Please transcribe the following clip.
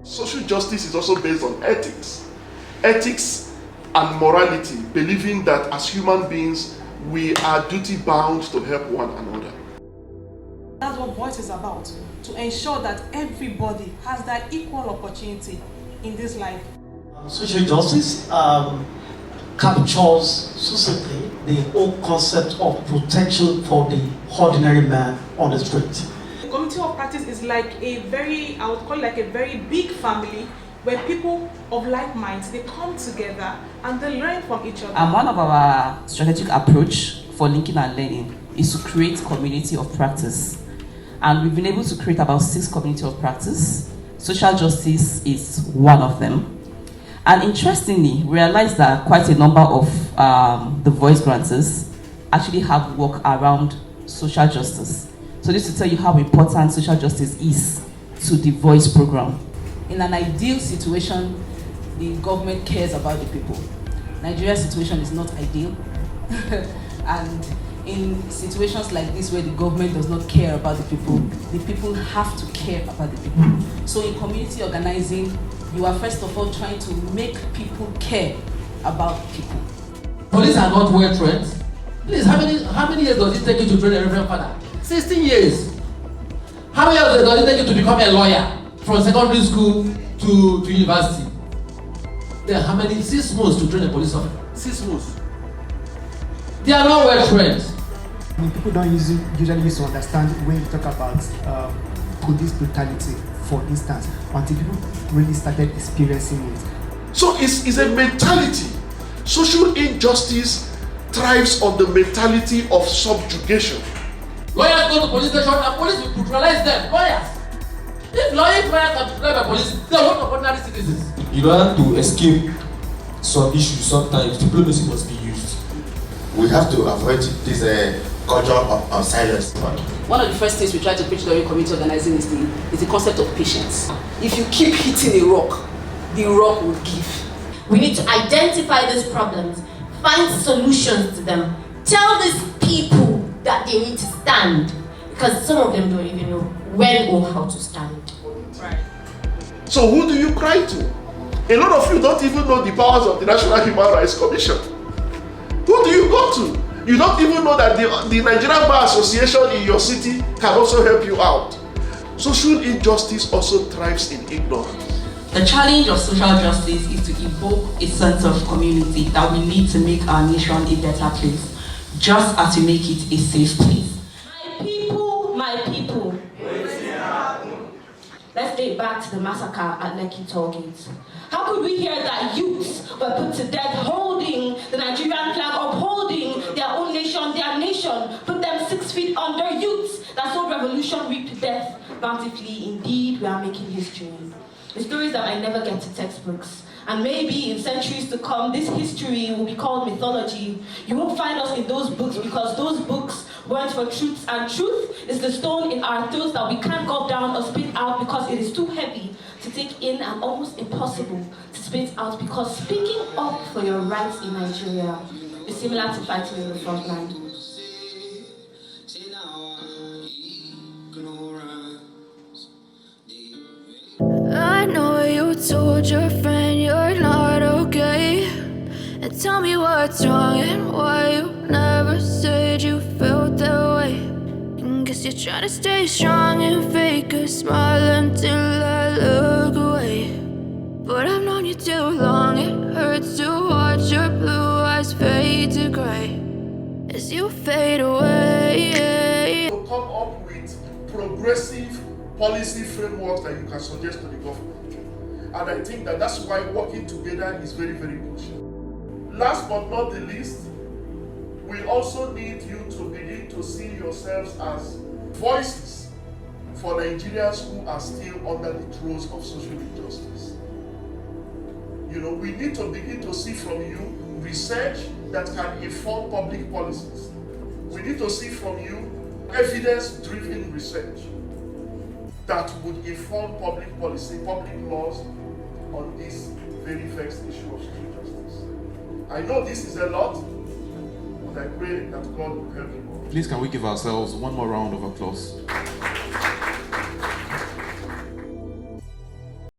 Social justice is also based on ethics. Ethics and morality, believing that as human beings, we are duty-bound to help one another. That's what Voice is about, to ensure that everybody has that equal opportunity in this life. Social justice captures succinctly the whole concept of protection for the ordinary man on the street. The community of practice is like I would call it like a very big family where people of like minds, they come together and they learn from each other. And one of our strategic approach for linking and learning is to create community of practice. And we've been able to create about 6 community of practice. Social justice is one of them. And interestingly, we realized that quite a number of the Voice grantors actually have work around social justice. So this to tell you how important social justice is to the Voice program. In an ideal situation, the government cares about the people. Nigeria's situation is not ideal. And in situations like this where the government does not care about the people have to care about the people. So in community organizing, you are first of all trying to make people care about people. Police are not well trained. Please, how many years does it take you to train a reverend father? 16 years. How many years does it take you to become a lawyer from secondary school to university? Then how many? 6 months to train a police officer. 6 months. They are not well trained. People don't usually used to understand when you talk about police brutality, for instance, until people really started experiencing it. So it's a mentality. Social injustice thrives on the mentality of subjugation. Lawyers go to police station and police will brutalize them. Lawyers. If lawyers can be brutalized by police, they are not ordinary citizens. In order to escape some issues, sometimes diplomacy must be used. We have to avoid this culture of silence. One of the first things we try to preach during community organizing is the concept of patience. If you keep hitting a rock, the rock will give. We need to identify these problems, find solutions to them, tell these people that they need to stand, because some of them don't even know when or how to stand. Right. So who do you cry to? A lot of you don't even know the powers of the National Human Rights Commission. Who do you go to? You don't even know that the Nigerian Bar Association in your city can also help you out. Social injustice also thrives in ignorance. The challenge of social justice is to evoke a sense of community that we need to make our nation a better place, just as we make it a safe place. My people. Let's date back to the massacre at Lekki Tollgate. How could we hear that youths were put to death holding the Nigerian flag, upholding their own nation, their nation, put them 6 feet under youths that saw revolution reap death bountifully? Indeed, we are making history. The stories that might never get to textbooks. And maybe in centuries to come, this history will be called mythology. You won't find us in those books because those books weren't for truths, and truth is the stone in our throats that we can't gulp down or spit out because it is too heavy to take in and almost impossible to spit out, because speaking up for your rights in Nigeria is similar to fighting in the front line. I know you told your friend you're not okay, and tell me what's wrong and why you never said you felt that way. And guess you're trying to stay strong and fake a smile until I look away. But I've known you too long, it hurts to watch your blue eyes fade to gray as you fade away. To come up with progressive policy frameworks that you can suggest to the government. And I think that that's why working together is very, very crucial. Last but not the least, we also need you to begin to see yourselves as voices for Nigerians who are still under the throes of social injustice. You know, we need to begin to see from you research that can inform public policies. We need to see from you evidence-driven research that would inform public policy, public laws on this very vexed issue of social justice. I know this is a lot, but I pray that God will help you all. Please, can we give ourselves one more round of applause?